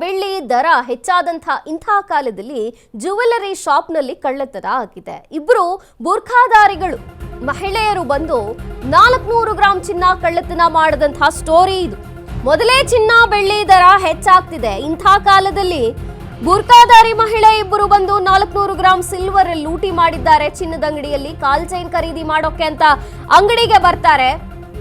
ಬೆಳ್ಳಿ ದರ ಹೆಚ್ಚಾದಂಥ ಇಂಥ ಕಾಲದಲ್ಲಿ ಜ್ಯುವೆಲರಿ ಶಾಪ್ನಲ್ಲಿ ಕಳ್ಳತನ ಆಗಿದೆ. ಇಬ್ರು ಬುರ್ಖಾಧಾರಿಗಳು ಮಹಿಳೆಯರು ಬಂದು 400 ಗ್ರಾಂ ಚಿನ್ನ ಕಳ್ಳತನ ಮಾಡಿದಂತಹ ಸ್ಟೋರಿ ಇದು. ಮೊದಲೇ ಚಿನ್ನ ಬೆಳ್ಳಿ ದರ ಹೆಚ್ಚಾಗ್ತಿದೆ. ಇಂಥ ಕಾಲದಲ್ಲಿ ಬುರ್ಖಾಧಾರಿ ಮಹಿಳೆ ಇಬ್ಬರು ಬಂದು 400 ಗ್ರಾಂ ಸಿಲ್ವರ್ ಲೂಟಿ ಮಾಡಿದ್ದಾರೆ. ಚಿನ್ನದ ಅಂಗಡಿಯಲ್ಲಿ ಕಾಲ್ ಚೈನ್ ಖರೀದಿ ಮಾಡೋಕೆ ಅಂತ ಅಂಗಡಿಗೆ ಬರ್ತಾರೆ.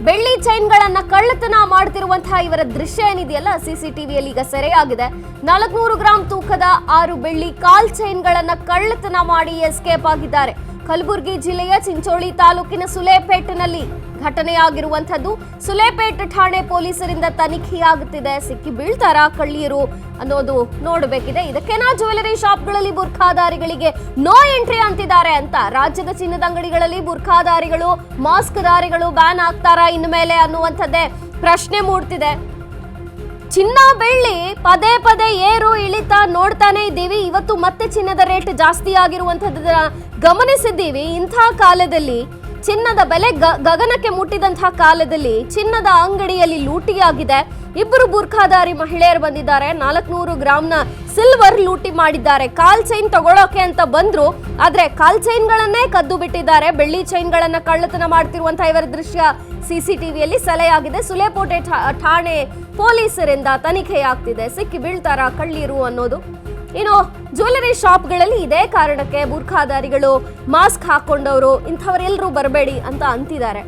ಬೆಳ್ಳಿ ಚೈನ್ಗಳನ್ನ ಕಳ್ಳತನ ಮಾಡ್ತಿರುವಂತಹ ಇವರ ದೃಶ್ಯ ಏನಿದೆಯಲ್ಲ ಸಿಸಿಟಿವಿಯಲ್ಲಿ ಈಗ ಸೆರೆಯಾಗಿದೆ. 400 ಗ್ರಾಂ ತೂಕದ 6 ಬೆಳ್ಳಿ ಕಾಲ್ ಚೈನ್ಗಳನ್ನ ಕಳ್ಳತನ ಮಾಡಿ ಎಸ್ಕೇಪ್ ಆಗಿದ್ದಾರೆ. ಕಲಬುರಗಿ ಜಿಲ್ಲೆಯ ಚಿಂಚೋಳಿ ತಾಲೂಕಿನ ಸುಲೇಪೇಟ್ನಲ್ಲಿ ಘಟನೆಯಾಗಿರುವಂತದ್ದು. ಸುಲೇಪೇಟ್ ಠಾಣೆ ಪೊಲೀಸರಿಂದ ತನಿಖೆಯಾಗುತ್ತಿದೆ. ಸಿಕ್ಕಿ ಬೀಳ್ತಾರಾ ಕಳ್ಳಿಯರು ಅನ್ನೋದು ನೋಡಬೇಕಿದೆ. ಇದಕ್ಕೆನಾ ಜ್ಯುವೆಲರಿ ಶಾಪ್ಗಳಲ್ಲಿ ಬುರ್ಖಾಧಾರಿಗಳಿಗೆ ನೋ ಎಂಟ್ರಿ ಅಂತಿದ್ದಾರೆ ಅಂತ. ರಾಜ್ಯದ ಚಿನ್ನದ ಅಂಗಡಿಗಳಲ್ಲಿ ಬುರ್ಖಾಧಾರಿಗಳು ಮಾಸ್ಕ್ ಧಾರಿಗಳು ಬ್ಯಾನ್ ಆಗ್ತಾರಾ ಇನ್ಮೇಲೆ ಅನ್ನುವಂಥದ್ದೇ ಪ್ರಶ್ನೆ ಮೂಡ್ತಿದೆ. ಚಿನ್ನ ಬೆಳ್ಳಿ ಪದೇ ಪದೇ ಏರು ಇಳಿತ ನೋಡ್ತಾನೆ ಇದ್ದೀವಿ. ಇವತ್ತು ಮತ್ತೆ ಚಿನ್ನದ ರೇಟ್ ಜಾಸ್ತಿ ಆಗಿರುವಂತದ್ದನ್ನ ಗಮನಿಸಿದ್ದೀವಿ. ಇಂಥ ಕಾಲದಲ್ಲಿ ಚಿನ್ನದ ಬೆಲೆ ಗಗನಕ್ಕೆ ಮುಟ್ಟಿದಂತಹ ಕಾಲದಲ್ಲಿ ಚಿನ್ನದ ಅಂಗಡಿಯಲ್ಲಿ ಲೂಟಿಯಾಗಿದೆ. ಇಬ್ಬರು ಬುರ್ಖಾಧಾರಿ ಮಹಿಳೆಯರು ಬಂದಿದ್ದಾರೆ. 400 ಗ್ರಾಂನ ಸಿಲ್ವರ್ ಲೂಟಿ ಮಾಡಿದ್ದಾರೆ. ಕಾಲ್ ಚೈನ್ ತಗೊಳ್ಳೋಕೆ ಅಂತ ಬಂದ್ರು, ಆದ್ರೆ ಕಾಲ್ ಚೈನ್ಗಳನ್ನೇ ಕದ್ದು ಬಿಟ್ಟಿದ್ದಾರೆ. ಬೆಳ್ಳಿ ಚೈನ್ಗಳನ್ನ ಕಳ್ಳತನ ಮಾಡ್ತಿರುವಂತಹ ಇವರ ದೃಶ್ಯ ಸಿಸಿಟಿವಿಯಲ್ಲಿ ಸೆರೆಯಾಗಿದೆ. ಸುಲೇಪೇಟೆ ಠಾಣೆ ಪೊಲೀಸರಿಂದ ತನಿಖೆಯಾಗ್ತಿದೆ. ಸಿಕ್ಕಿ ಬೀಳ್ತಾರಾ ಕಳ್ಳೀರು ಅನ್ನೋದು. ಇನ್ನು ಜ್ಯುವೆಲರಿ ಶಾಪ್ಗಳಲ್ಲಿ ಇದೇ ಕಾರಣಕ್ಕೆ ಬುರ್ಖಾಧಾರಿಗಳು ಮಾಸ್ಕ್ ಹಾಕೊಂಡವರು ಇಂಥವರೆಲ್ಲರೂ ಬರಬೇಡಿ ಅಂತ ಅಂತಿದ್ದಾರೆ.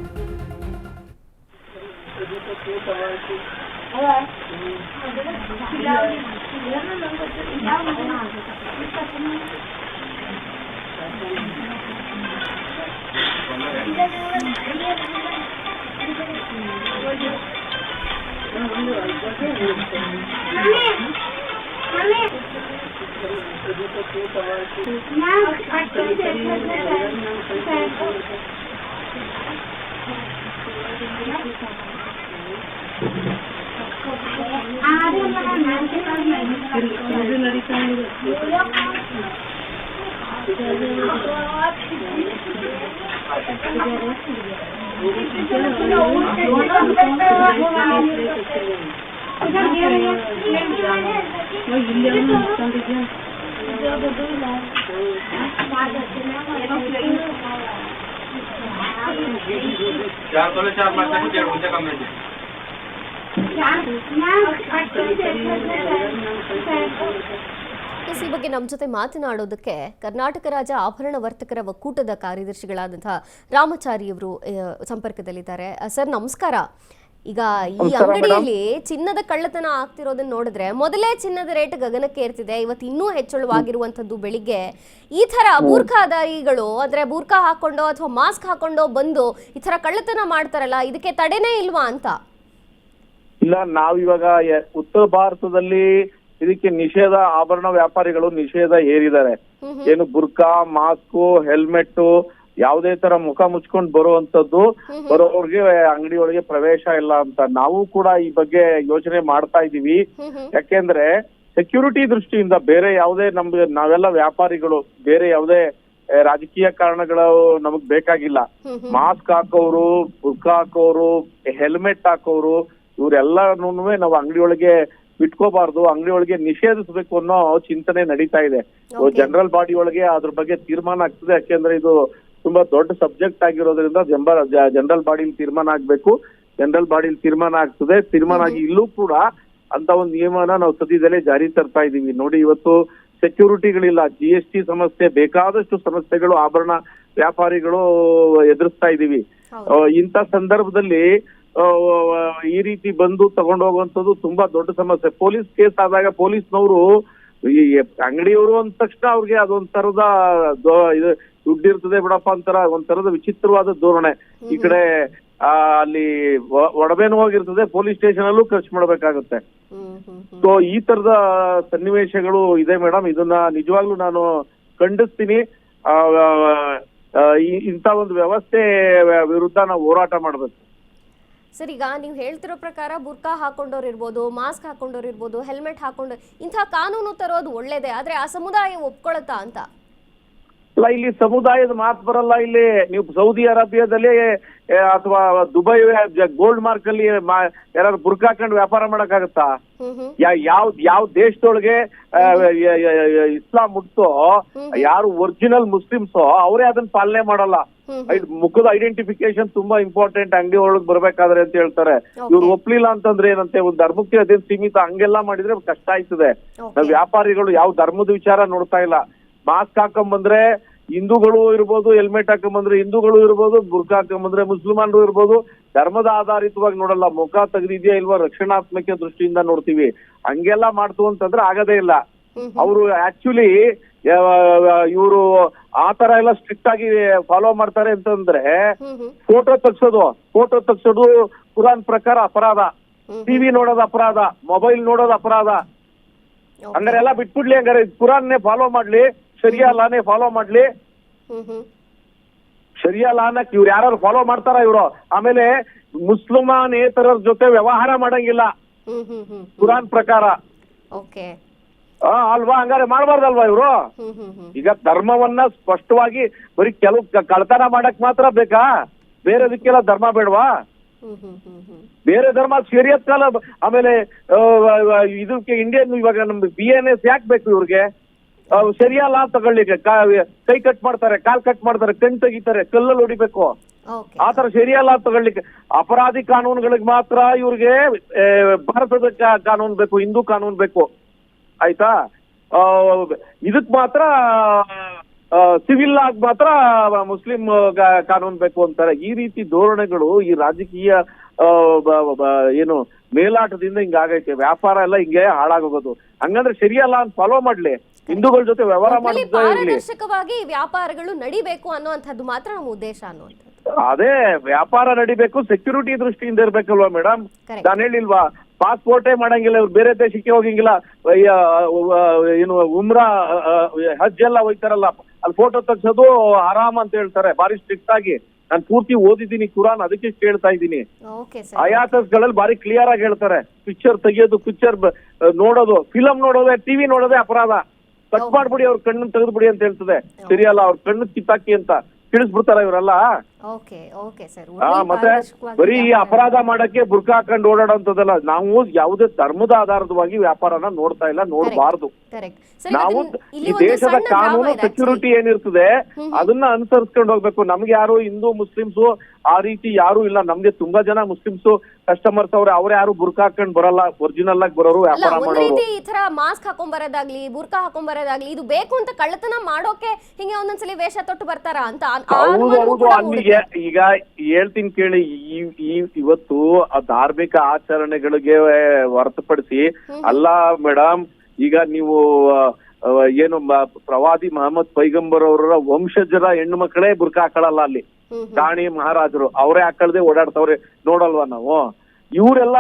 ಈ ಬಗ್ಗೆ ನಮ್ಮ ಜೊತೆ ಮಾತನಾಡೋದಕ್ಕೆ ಕರ್ನಾಟಕ ರಾಜ್ಯ ಆಭರಣ ವರ್ತಕರ ಒಕ್ಕೂಟದ ಕಾರ್ಯದರ್ಶಿಗಳಾದಂತಹ ರಾಮಚಾರಿ ಅವರು ಸಂಪರ್ಕದಲ್ಲಿದ್ದಾರೆ. ಸರ್ ನಮಸ್ಕಾರ. ಈಗ ಈ ಅಂಗಡಿಯಲ್ಲಿ ಚಿನ್ನದ ಕಳ್ಳತನ ಆಗ್ತಿರೋದನ್ನ ನೋಡಿದ್ರೆ ಮೊದಲೇ ಚಿನ್ನದ ರೇಟ್ ಗಗನಕ್ಕೆ ಏರ್ತಿದೆ. ಇವತ್ತು ಇನ್ನೂ ಹೆಚ್ಚಳವಾಗಿರುವಂತದ್ದು. ಬೆಳಿಗ್ಗೆ ಈ ತರ ಬೂರ್ಖಾಧಾರಿಗಳು ಅಂದ್ರೆ ಬೂರ್ಖಾ ಹಾಕೊಂಡೋ ಅಥವಾ ಮಾಸ್ಕ್ ಹಾಕೊಂಡೋ ಬಂದು ಈ ತರ ಕಳ್ಳತನ ಮಾಡ್ತಾರಲ್ಲ, ಇದಕ್ಕೆ ತಡೆನೇ ಇಲ್ವಾ ಅಂತ? ಇಲ್ಲ, ನಾವಿವಾಗ ಉತ್ತರ ಭಾರತದಲ್ಲಿ ಇದಕ್ಕೆ ನಿಷೇಧ, ಆಭರಣ ವ್ಯಾಪಾರಿಗಳು ನಿಷೇಧ ಹೇರಿದ್ದಾರೆ. ಏನು ಬುರ್ಕಾ, ಮಾಸ್ಕು, ಹೆಲ್ಮೆಟ್ ಯಾವುದೇ ತರ ಮುಖ ಮುಚ್ಕೊಂಡು ಬರುವಂತದ್ದು ಬರೋರ್ಗೆ ಅಂಗಡಿ ಒಳಗೆ ಪ್ರವೇಶ ಇಲ್ಲ ಅಂತ ನಾವು ಕೂಡ ಈ ಬಗ್ಗೆ ಯೋಚನೆ ಮಾಡ್ತಾ ಇದೀವಿ. ಯಾಕೆಂದ್ರೆ ಸೆಕ್ಯೂರಿಟಿ ದೃಷ್ಟಿಯಿಂದ ಬೇರೆ ಯಾವುದೇ ನಾವೆಲ್ಲ ವ್ಯಾಪಾರಿಗಳು, ಬೇರೆ ಯಾವುದೇ ರಾಜಕೀಯ ಕಾರಣಗಳು ನಮಗ್ ಬೇಕಾಗಿಲ್ಲ. ಮಾಸ್ಕ್ ಹಾಕೋರು, ಬುರ್ಕಾ ಹಾಕೋರು, ಹೆಲ್ಮೆಟ್ ಹಾಕೋರು ಇವರೆಲ್ಲನೂ ನಾವು ಅಂಗಡಿ ಒಳಗೆ ಬಿಟ್ಕೋಬಾರ್ದು, ಅಂಗಡಿ ಒಳಗೆ ನಿಷೇಧಿಸಬೇಕು ಅನ್ನೋ ಚಿಂತನೆ ನಡೀತಾ ಇದೆ. ಜನರಲ್ ಬಾಡಿ ಒಳಗೆ ಅದ್ರ ಬಗ್ಗೆ ತೀರ್ಮಾನ ಆಗ್ತದೆ. ಯಾಕೆಂದ್ರೆ ಇದು ತುಂಬಾ ದೊಡ್ಡ ಸಬ್ಜೆಕ್ಟ್ ಆಗಿರೋದ್ರಿಂದ ಜನರಲ್ ಬಾಡಿಲಿ ತೀರ್ಮಾನ ಆಗ್ಬೇಕು. ಜನರಲ್ ಬಾಡಿಲಿ ತೀರ್ಮಾನ ಆಗ್ತದೆ. ತೀರ್ಮಾನ ಆಗಿ ಇಲ್ಲೂ ಕೂಡ ಅಂತ ಒಂದು ನಿಯಮನ ನಾವು ಸದ್ಯದಲ್ಲೇ ಜಾರಿ ತರ್ತಾ ಇದೀವಿ. ನೋಡಿ, ಇವತ್ತು ಸೆಕ್ಯೂರಿಟಿಗಳಿಲ್ಲ, GST ಸಮಸ್ಯೆ, ಬೇಕಾದಷ್ಟು ಸಮಸ್ಯೆಗಳು ಆಭರಣ ವ್ಯಾಪಾರಿಗಳು ಎದುರಿಸ್ತಾ ಇದೀವಿ. ಇಂಥ ಸಂದರ್ಭದಲ್ಲಿ ಈ ರೀತಿ ಬಂದು ತಗೊಂಡು ಹೋಗುವಂತದ್ದು ತುಂಬಾ ದೊಡ್ಡ ಸಮಸ್ಯೆ. ಪೊಲೀಸ್ ಕೇಸ್ ಆದಾಗ ಪೊಲೀಸ್ನವರು ಈ ಅಂಗಡಿಯವರು ಅಂದ ತಕ್ಷಣ ಅವ್ರಿಗೆ ಅದೊಂಥರದ ದುಡ್ಡಿರ್ತದೆ ಬಿಡಪ್ಪ ಅಂತಾರ, ಒಂಥರದ ವಿಚಿತ್ರವಾದ ಧೋರಣೆ. ಈ ಕಡೆ ಅಲ್ಲಿ ಒಡಬೇನು ಹೋಗಿರ್ತದೆ, ಪೊಲೀಸ್ ಸ್ಟೇಷನ್ ಅಲ್ಲೂ ಖರ್ಚು ಮಾಡ್ಬೇಕಾಗತ್ತೆ. ಸೊ ಈ ತರದ ಸನ್ನಿವೇಶಗಳು ಇದೆ ಮೇಡಮ್. ಇದನ್ನ ನಿಜವಾಗ್ಲೂ ನಾನು ಖಂಡಿಸ್ತೀನಿ. ಇಂಥ ಒಂದು ವ್ಯವಸ್ಥೆ ವಿರುದ್ಧ ನಾವು ಹೋರಾಟ ಮಾಡ್ಬೇಕು. ಸರ್, ಈಗ ನೀವು ಹೇಳ್ತಿರೋ ಪ್ರಕಾರ ಬುರ್ಕಾ ಹಾಕೊಂಡವ್ರು ಇರ್ಬೋದು, ಮಾಸ್ಕ್ ಹಾಕೊಂಡವ್ರು ಇರ್ಬೋದು, ಹೆಲ್ಮೆಟ್ ಹಾಕೊಂಡು ಇಂಥ ಕಾನೂನು ತರೋದು ಒಳ್ಳೇದೇ, ಆದ್ರೆ ಆ ಸಮುದಾಯ ಒಪ್ಕೊಳತ್ತಾ ಅಂತ? ಅಲ್ಲ, ಇಲ್ಲಿ ಸಮುದಾಯದ ಮಾತು ಬರಲ್ಲ. ಇಲ್ಲಿ ನೀವು ಸೌದಿ ಅರೇಬಿಯಾದಲ್ಲಿ ಅಥವಾ ದುಬೈ ಗೋಲ್ಡ್ ಮಾರ್ಕ್ ಅಲ್ಲಿ ಯಾರು ಬುರ್ಕ ಹಾಕೊಂಡು ವ್ಯಾಪಾರ ಮಾಡಕ್ಕಾಗತ್ತಾ? ಯಾವ ದೇಶದೊಳಗೆ ಇಸ್ಲಾಂ ಮುಟ್ತೋ ಯಾರು ಒರಿಜಿನಲ್ ಮುಸ್ಲಿಮ್ಸೋ ಅವರೇ ಅದನ್ನ ಪಾಲನೆ ಮಾಡಲ್ಲ. ಮುಖದ ಐಡೆಂಟಿಫಿಕೇಶನ್ ತುಂಬಾ ಇಂಪಾರ್ಟೆಂಟ್ ಅಂಗಡಿ ಒಳಗ್ ಬರ್ಬೇಕಾದ್ರೆ ಅಂತ ಹೇಳ್ತಾರೆ. ಇವ್ರು ಒಪ್ಲಿಲ್ಲ ಅಂತಂದ್ರೆ ಏನಂತೆ, ಒಂದು ಧರ್ಮಕ್ಕೆ ಅದೇನ್ ಸೀಮಿತ, ಹಂಗೆಲ್ಲ ಮಾಡಿದ್ರೆ ಕಷ್ಟ ಆಯ್ತದೆ. ನಾವ್ ವ್ಯಾಪಾರಿಗಳು ಯಾವ ಧರ್ಮದ ವಿಚಾರ ನೋಡ್ತಾ ಇಲ್ಲ. ಮಾಸ್ಕ್ ಹಾಕೊಂಬಂದ್ರೆ ಹಿಂದೂಗಳು ಇರ್ಬೋದು, ಹೆಲ್ಮೆಟ್ ಹಾಕೊಂಬಂದ್ರೆ ಹಿಂದೂಗಳು ಇರ್ಬೋದು, ಬುರ್ಕ ಹಾಕೊಂಬಂದ್ರೆ ಮುಸಲ್ಮಾನರು ಇರ್ಬೋದು. ಧರ್ಮದ ಆಧಾರಿತವಾಗಿ ನೋಡಲ್ಲ, ಮುಖ ತೆಗೆದಿದ್ಯಾ ಇಲ್ವಾ ರಕ್ಷಣಾತ್ಮಕ ದೃಷ್ಟಿಯಿಂದ ನೋಡ್ತೀವಿ. ಹಂಗೆಲ್ಲ ಮಾಡ್ತು ಅಂತಂದ್ರೆ ಆಗದೇ ಇಲ್ಲ. ಅವರು ಆಕ್ಚುಲಿ ಇವರು ಆ ತರ ಎಲ್ಲ ಸ್ಟ್ರಿಕ್ಟ್ ಆಗಿ ಫಾಲೋ ಮಾಡ್ತಾರೆ ಅಂತಂದ್ರೆ ಫೋಟೋ ತೆಗ್ಸೋದು ಕುರಾನ್ ಪ್ರಕಾರ ಅಪರಾಧ, ಟಿವಿ ನೋಡೋದು ಅಪರಾಧ, ಮೊಬೈಲ್ ನೋಡೋದು ಅಪರಾಧ. ಹಂಗಾರೆ ಎಲ್ಲ ಬಿಟ್ಬಿಡ್ಲಿ, ಹಂಗಾರೆ ಕುರಾನ್ನೇ ಫಾಲೋ ಮಾಡ್ಲಿ, ಶರಿಯಾ ಲಾನೇ ಫಾಲೋ ಮಾಡ್ಲಿ. ಶರಿಯಾ ಲಾನಕ್ ಇವ್ರು ಯಾರು ಫಾಲೋ ಮಾಡ್ತಾರ ಇವ್ರು? ಆಮೇಲೆ ಮುಸ್ಲಿಮಾನೇತರರ ಜೊತೆ ವ್ಯವಹಾರ ಮಾಡಂಗಿಲ್ಲ ಕುರಾನ್ ಪ್ರಕಾರ ಅಲ್ವಾ? ಹಂಗಾರೆ ಮಾಡ್ಬಾರ್ದಲ್ವಾ ಇವ್ರು? ಈಗ ಧರ್ಮವನ್ನ ಸ್ಪಷ್ಟವಾಗಿ ಬರೀ ಕೆಲವು ಕಳ್ತನ ಮಾಡಕ್ ಮಾತ್ರ ಬೇಕಾ? ಬೇರೆದಕ್ಕೆಲ್ಲ ಧರ್ಮ ಬೇಡವಾ? ಬೇರೆ ಧರ್ಮ ಶರೀಯತ್ ಕಾಲ. ಆಮೇಲೆ ಇದಕ್ಕೆ ಇಂಡಿಯನ್ ಇವಾಗ ನಮ್ದು BNS ಯಾಕೆ ಬೇಕು ಇವ್ರಿಗೆ? ಶರಿಯಾ ಲಾ ತಗೊಳ್ಳಿಕ್ಕೆ ಕೈ ಕಟ್ ಮಾಡ್ತಾರೆ, ಕಾಲ್ ಕಟ್ ಮಾಡ್ತಾರೆ, ಕಣ್ ತೆಗಿತಾರೆ, ಕಲ್ಲಲ್ಲಿ ಹೊಡಿಬೇಕು. ಆತರ ಶರಿಯಾ ಲಾ ತಗೊಳ್ಳಿಕ್ಕೆ ಅಪರಾಧಿ ಕಾನೂನುಗಳಿಗೆ ಮಾತ್ರ ಇವ್ರಿಗೆ ಭಾರತದ ಕಾನೂನು ಬೇಕು, ಹಿಂದೂ ಕಾನೂನು ಬೇಕು. ಆಯ್ತಾ? ಇದಕ್ ಮಾತ್ರ ಸಿವಿಲ್ ಆಗಿ ಮಾತ್ರ ಮುಸ್ಲಿಂ ಕಾನೂನು ಬೇಕು ಅಂತಾರೆ. ಈ ರೀತಿ ಧೋರಣೆಗಳು ಈ ರಾಜಕೀಯ ಏನು ಮೇಲಾಟದಿಂದ ಹಿಂಗಾಗೈತೆ. ವ್ಯಾಪಾರ ಎಲ್ಲ ಹಿಂಗೆ ಹಾಳಾಗೋಗೋದು. ಹಂಗಂದ್ರೆ ಶರಿಯಾ ಲಾ ಫಾಲೋ ಮಾಡ್ಲಿ, ಹಿಂದೂಗಳ ಜೊತೆ ವ್ಯವಹಾರ ಪಾರದರ್ಶಕವಾಗಿ ವ್ಯಾಪಾರಗಳು ನಡಿಬೇಕು ಅನ್ನುವಂಥದ್ದು ಮಾತ್ರ ನಮ್ಮ ಉದ್ದೇಶ ಅನ್ನುವಂಥದ್ದು. ಅದೇ ವ್ಯಾಪಾರ ನಡಿಬೇಕು, ಸೆಕ್ಯೂರಿಟಿ ದೃಷ್ಟಿಯಿಂದ ಇರ್ಬೇಕಲ್ವಾ ಮೇಡಮ್? ನಾನು ಹೇಳಿಲ್ವಾ, ಪಾಸ್ಪೋರ್ಟೇ ಮಾಡಂಗಿಲ್ಲ ಇವ್ರು, ಬೇರೆ ದೇಶಕ್ಕೆ ಹೋಗಂಗಿಲ್ಲ. ಏನು ಉಮ್ರಾ ಹಜ್ ಎಲ್ಲ ಹೋಗ್ತಾರಲ್ಲ, ಅಲ್ಲಿ ಫೋಟೋ ತೆಗ್ಸೋದು ಆರಾಮ್ ಅಂತ ಹೇಳ್ತಾರೆ, ಬಾರಿ ಸ್ಟ್ರಿಕ್ಟ್ ಆಗಿ. ನಾನು ಪೂರ್ತಿ ಓದಿದ್ದೀನಿ ಕುರಾನ್, ಅದಕ್ಕೆ ಕೇಳ್ತಾ ಇದ್ದೀನಿ. ಆಯಾತಸ್ಗಳಲ್ಲಿ ಬಾರಿ ಕ್ಲಿಯರ್ ಆಗಿ ಹೇಳ್ತಾರೆ. ಪಿಕ್ಚರ್ ತೆಗಿಯೋದು, ಪಿಕ್ಚರ್ ನೋಡೋದು, ಫಿಲಂ ನೋಡೋದೇ, ಟಿವಿ ನೋಡೋದೇ ಅಪರಾಧ. ಕಟ್ ಮಾಡ್ಬಿಡಿ, ಅವ್ರ ಕಣ್ಣನ್ನು ತೆಗೆದ್ಬಿಡಿ ಅಂತ ಹೇಳ್ತದೆ. ಸರಿಯಲ್ಲ, ಅವ್ರ ಕಣ್ಣು ಕಿತ್ತಾಕಿ ಅಂತ ತಿಳಿಸ್ಬಿಡ್ತಾರ ಇವರೆಲ್ಲ. ಮತ್ತೆ ಬರೀ ಈ ಅಪರಾಧ ಮಾಡಕ್ಕೆ ಬುರ್ಕ ಹಾಕೊಂಡು ಓಡಾಡೋಂಥದ್ದಲ್ಲ. ನಾವು ಯಾವುದೇ ಧರ್ಮದ ಆಧಾರವಾಗಿ ವ್ಯಾಪಾರನ ನೋಡ್ತಾ ಇಲ್ಲ, ನೋಡಬಾರ್ದು. ನಾವು ಈ ದೇಶದ ಕಾನೂನು ಸೆಕ್ಯೂರಿಟಿ ಏನಿರ್ತದೆ ಅದನ್ನ ಅನುಸರಿಸ್ಕೊಂಡು ಹೋಗ್ಬೇಕು. ನಮ್ಗೆ ಯಾರು ಹಿಂದೂ ಮುಸ್ಲಿಮ್ಸು ಆ ರೀತಿ ಯಾರು ಇಲ್ಲ. ನಮ್ಗೆ ತುಂಬಾ ಜನ ಮುಸ್ಲಿಮ್ಸು ಕಸ್ಟಮರ್ಸ್ ಅವ್ರೆ ಯಾರು ಬುರ್ಕ ಹಾಕೊಂಡ್ ಬರಲ್ಲ, ಒರಿಜಿನಲ್ ಆಗಿ ಬರೋರು, ವ್ಯಾಪಾರ ಮಾಡೋರು. ಈ ತರ ಮಾಸ್ಕ್ ಹಾಕೊಂಡ್ ಬರೋದಾಗ್ಲಿ, ಬುರ್ಕ ಹಾಕೊಂಡ್ ಬರೋದಾಗ್ಲಿ, ಇದು ಬೇಕು ಅಂತ ಕಳ್ಳತನ ಮಾಡೋಕೆ ಹಿಂಗೆ ಒಂದೊಂದ್ಸಲಿ ವೇಷ ತೊಟ್ಟು ಬರ್ತಾರ ಅಂತ. ಹೌದು, ಅಲ್ಲಿಗೆ ಈಗ ಹೇಳ್ತೀನಿ ಕೇಳಿ. ಇವತ್ತು ಧಾರ್ಮಿಕ ಆಚರಣೆಗಳಿಗೆ ಹೊರತುಪಡಿಸಿ ಅಲ್ಲ ಮೇಡಮ್. ಈಗ ನೀವು ಏನು ಪ್ರವಾದಿ ಮಹಮ್ಮದ್ ಪೈಗಂಬರ್ ಅವರ ವಂಶಜರ ಹೆಣ್ಣು ಮಕ್ಕಳೇ ಬುರ್ಕ ಹಾಕೊಳ್ಳಲ್ಲ. ಅಲ್ಲಿ ರಾಣಿ ಮಹಾರಾಜರು ಅವರೇ ಹಾಕಳ್ದೆ ಓಡಾಡ್ತವ್ರೆ, ನೋಡಲ್ವಾ ನಾವು? ಇವರೆಲ್ಲ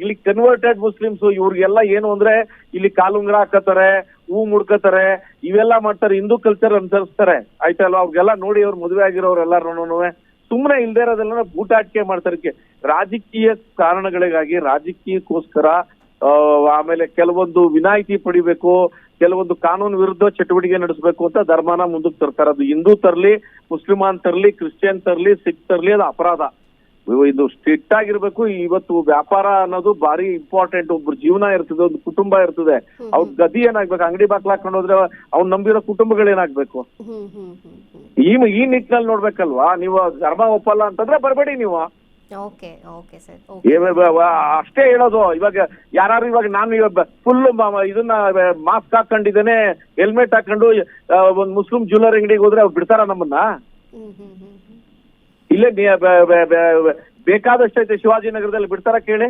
ಇಲ್ಲಿ ಕನ್ವರ್ಟೆಡ್ ಮುಸ್ಲಿಮ್ಸ್. ಇವ್ರಿಗೆಲ್ಲ ಏನು ಅಂದ್ರೆ ಇಲ್ಲಿ ಕಾಲುಂಗ್ರ ಹಾಕತಾರೆ, ಹೂ ಮುಡ್ಕತಾರೆ, ಇವೆಲ್ಲ ಮಾಡ್ತಾರೆ, ಹಿಂದೂ ಕಲ್ಚರ್ ಅನುಸರಿಸ್ತಾರೆ. ಆಯ್ತಲ್ವಾ? ಅವ್ರಿಗೆಲ್ಲ ನೋಡಿ ಅವ್ರು ಮದುವೆ ಆಗಿರೋರೆಲ್ಲರೂ ಸುಮ್ಮನೆ ಇಲ್ದೇ ಇರೋದೆಲ್ಲ ಬೂಟಾಟಿಕೆ ಮಾಡ್ತಾರೆ. ರಾಜಕೀಯ ಕಾರಣಗಳಿಗಾಗಿ, ರಾಜಕೀಯಕ್ಕೋಸ್ಕರ ಆಮೇಲೆ ಕೆಲವೊಂದು ವಿನಾಯಿತಿ ಪಡಿಬೇಕು, ಕೆಲವೊಂದು ಕಾನೂನು ವಿರುದ್ಧ ಚಟುವಟಿಕೆ ನಡೆಸಬೇಕು ಅಂತ ಧರ್ಮನ ಮುಂದಕ್ಕೆ ತರ್ತಾರೆ. ಅದು ಹಿಂದೂ ತರ್ಲಿ, ಮುಸ್ಲಿಮಾನ್ ತರ್ಲಿ, ಕ್ರಿಶ್ಚಿಯನ್ ತರ್ಲಿ, ಸಿಖ್ ತರ್ಲಿ, ಅದು ಅಪರಾಧ. ಇದು ಸ್ಟ್ರಿಕ್ಟ್ ಆಗಿರ್ಬೇಕು. ಇವತ್ತು ವ್ಯಾಪಾರ ಅನ್ನೋದು ಬಾರಿ ಇಂಪಾರ್ಟೆಂಟ್. ಒಬ್ರು ಜೀವನ ಇರ್ತದೆ, ಒಂದು ಕುಟುಂಬ ಇರ್ತದೆ. ಅವ್ರ ಗತಿ ಏನಾಗ್ಬೇಕು? ಅಂಗಡಿ ಬಾಕ್ಲ ಹಾಕೊಂಡು ಹೋದ್ರೆ ಅವ್ನು ನಂಬಿರೋ ಕುಟುಂಬಗಳೇನಾಗ್ಬೇಕು? ಈ ನಿಟ್ಟಿನಲ್ಲಿ ನೋಡ್ಬೇಕಲ್ವಾ? ನೀವು ಧರ್ಮ ಒಪ್ಪಲ್ಲ ಅಂತಂದ್ರೆ ಬರ್ಬೇಡಿ ನೀವು. ಅಷ್ಟೇ ಹೇಳೋದು. ಇವಾಗ ಯಾರು ಇವಾಗ ನಾನು ಇವಾಗ ಫುಲ್ ಇದನ್ನ ಮಾಸ್ಕ್ ಹಾಕೊಂಡಿದ್ದೇನೆ, ಹೆಲ್ಮೆಟ್ ಹಾಕೊಂಡು ಒಂದ್ ಮುಸ್ಲಿಂ ಜ್ಯುವೆಲರಿ ಅಂಗಡಿಗೆ ಹೋದ್ರೆ ಅವ್ರು ಬಿಡ್ತಾರ ನಮ್ಮನ್ನ? ಇಲ್ಲೇ ಬೇಕಾದಷ್ಟೈತೆ ಶಿವಾಜಿನಗರದಲ್ಲಿ, ಬಿಡ್ತಾರ ಕೇಳಿ?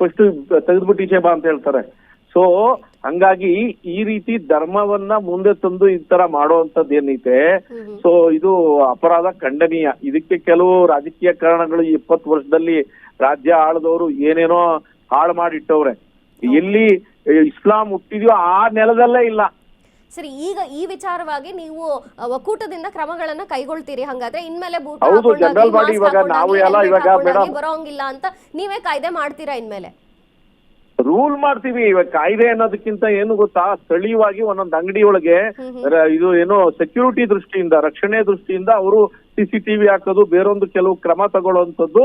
ಫಸ್ಟ್ ತೆಗೆದ್ಬಿಟ್ಟು ಈಚೆ ಬಾ ಅಂತ ಹೇಳ್ತಾರೆ. ಸೊ ಹಂಗಾಗಿ ಈ ರೀತಿ ಧರ್ಮವನ್ನ ಮುಂದೆ ತಂದು ಈ ತರ ಮಾಡುವಂತದ್ದು ಏನೈತೆ, ಸೊ ಇದು ಅಪರಾಧ, ಖಂಡನೀಯ. ಇದಕ್ಕೆ ಕೆಲವು ರಾಜಕೀಯ ಕಾರಣಗಳು 20 ವರ್ಷದಲ್ಲಿ ರಾಜ್ಯ ಆಳದವರು ಏನೇನೋ ಹಾಳು ಮಾಡಿಟ್ಟವ್ರೆ. ಎಲ್ಲಿ ಇಸ್ಲಾಂ ಹುಟ್ಟಿದ್ಯೋ ಆ ನೆಲದಲ್ಲೇ ಇಲ್ಲ. ಸರಿ, ಈಗ ಈ ವಿಚಾರವಾಗಿ ನೀವು ಒಕ್ಕೂಟದಿಂದ ಕ್ರಮಗಳನ್ನ ಕೈಗೊಳ್ತೀರಿ ಹಂಗಾದ್ರೆ? ಇನ್ಮೇಲೆ ಹೌದು, ಜನರಲ್ ಬಾಡಿ ಇವಾಗ ನಾವು ಎಲ್ಲ ಇವಾಗ ಮೇಡಮ್ ಬರೋಂಗಿಲ್ಲ ಅಂತ ನೀವೇ ಕಾಯ್ದೆ ಮಾಡ್ತೀರಾ? ಇನ್ಮೇಲೆ ರೂಲ್ ಮಾಡ್ತೀವಿ. ಇವಾಗ ಕಾಯ್ದೆ ಅನ್ನೋದಕ್ಕಿಂತ ಏನು ಗೊತ್ತಾ, ಸ್ಥಳೀಯವಾಗಿ ಒಂದೊಂದು ಅಂಗಡಿ ಒಳಗೆ ಇದು ಏನೋ ಸೆಕ್ಯೂರಿಟಿ ದೃಷ್ಟಿಯಿಂದ, ರಕ್ಷಣೆ ದೃಷ್ಟಿಯಿಂದ ಅವರು CCTV ಹಾಕೋದು, ಬೇರೊಂದು ಕೆಲವು ಕ್ರಮ ತಗೊಳ್ಳುವಂಥದ್ದು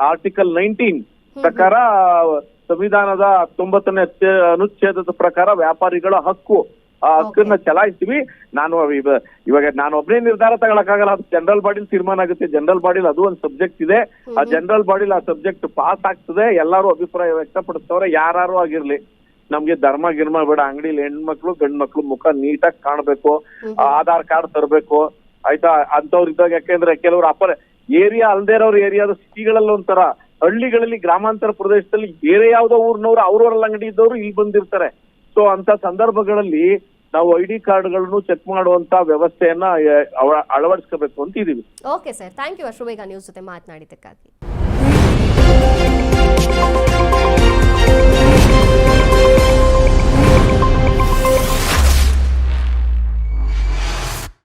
ಆರ್ಟಿಕಲ್ 19 ಪ್ರಕಾರ, ಸಂವಿಧಾನದ 19ನೇ ಅನುಚ್ಛೇದದ ಪ್ರಕಾರ ವ್ಯಾಪಾರಿಗಳ ಹಕ್ಕು, ಆ ಹಕ್ಕನ್ನ ಚಲಾಯಿಸ್ತೀವಿ. ಇವಾಗ ನಾನು ಒಬ್ಬನೇ ನಿರ್ಧಾರ ತಗೊಳಕ್ಕಾಗಲ್ಲ, ಅದು ಜನರಲ್ ಬಾಡಿಲಿ ತೀರ್ಮಾನ ಆಗುತ್ತೆ. ಜನರಲ್ ಬಾಡಿಲಿ ಅದು ಒಂದು ಸಬ್ಜೆಕ್ಟ್ ಇದೆ, ಆ ಜನರಲ್ ಬಾಡಿಲಿ ಆ ಸಬ್ಜೆಕ್ಟ್ ಪಾಸ್ ಆಗ್ತದೆ. ಎಲ್ಲರೂ ಅಭಿಪ್ರಾಯ ವ್ಯಕ್ತಪಡಿಸ್ತವ್ರೆ, ಯಾರು ಆಗಿರ್ಲಿ. ನಮ್ಗೆ ಧರ್ಮ ಗಿರ್ಮ ಬೇಡ, ಅಂಗಡಿಲಿ ಹೆಣ್ಮಕ್ಳು ಗಂಡ್ ಮಕ್ಳು ಮುಖ ನೀಟಾಗಿ ಕಾಣ್ಬೇಕು, ಆಧಾರ್ ಕಾರ್ಡ್ ತರಬೇಕು, ಆಯ್ತಾ, ಅಂತವ್ರು ಇದ್ದಾಗ. ಯಾಕೆಂದ್ರೆ ಕೆಲವ್ರು ಏರಿಯಾ ಅಲ್ದೇ ಇರೋರು ಏರಿಯಾದ ಸಿಟಿಗಳಲ್ಲಿ ಒಂಥರ, ಹಳ್ಳಿಗಳಲ್ಲಿ ಗ್ರಾಮಾಂತರ ಪ್ರದೇಶದಲ್ಲಿ ಬೇರೆ ಯಾವ್ದೋ ಊರ್ನವ್ರು ಅವ್ರವ್ರ ಅಂಗಡಿ ಇದ್ದವ್ರು ಇಲ್ಲಿ ಬಂದಿರ್ತಾರೆ. ಸೊ ಅಂತ ಸಂದರ್ಭಗಳಲ್ಲಿ ನಾವು ID ಕಾರ್ಡ್ಗಳನ್ನು ಚೆಕ್ ಮಾಡುವಂತ ವ್ಯವಸ್ಥೆಯನ್ನ ಅಳವಡಿಸ್ಕೋಬೇಕು ಅಂತ ಇದೀವಿ. Okay sir, thank you. ಅಷ್ಟು ಬೇಗ ನ್ಯೂಸ್ ಜೊತೆ ಮಾತನಾಡಿದ್ದಕ್ಕಾಗಿ.